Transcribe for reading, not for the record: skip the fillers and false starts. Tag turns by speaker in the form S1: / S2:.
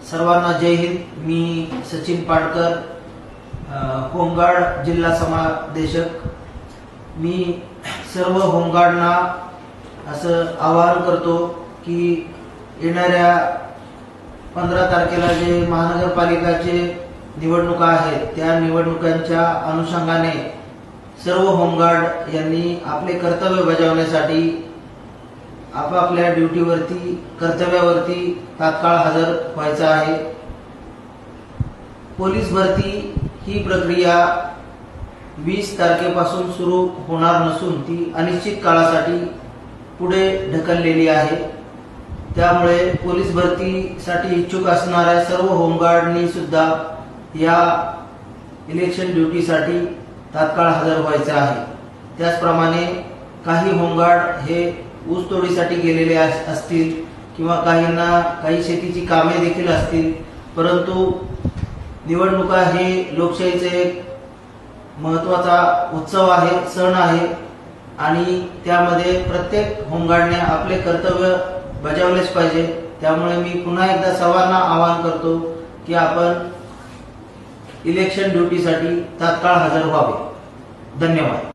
S1: सर्वांना जय हिंद। मी सचिन पाडकर, होमगार्ड जिल्हा समादेशक। मी सर्व होमगार्डना असं आवाहन करतो की येणाऱ्या 15 तारखेला जे महानगरपालिकाचे निवडणुका आहेत त्या निवडणुकांच्या अनुषंगाने सर्व होमगार्ड यांनी आपले कर्तव्य बजावण्यासाठी आपापल्या ड्युटीवरती कर्तव्यावरती तात्काळ हजर व्हायचं आहे। पोलीस भरती ही प्रक्रिया 20 तारखेपासून सुरू होणार नसून ती अनिश्चित काळासाठी पुढे ढकललेली आहे। त्यामुळे पोलीस भरतीसाठी इच्छुक असणाऱ्या सर्व होमगार्डनी सुद्धा या इलेक्शन ड्युटीसाठी तात्काळ हजर व्हायचे आहे। त्याचप्रमाणे काही होमगार्ड हे ऊसतोडीसाठी गेलेले असतील किंवा काहींना काही शेतीची कामे देखील असतील, परंतु निवडणुका हे लोकशाहीचे एक महत्त्वाचा उत्सव आहे, सण आहे आणि त्यामध्ये प्रत्येक होमगार्डने आपले कर्तव्य बजावलेच पाहिजे। त्यामुळे मी पुन्हा एकदा सर्वांना आवाहन करतो की आपण इलेक्शन ड्युटीसाठी तात्काळ हजर व्हावे। धन्यवाद।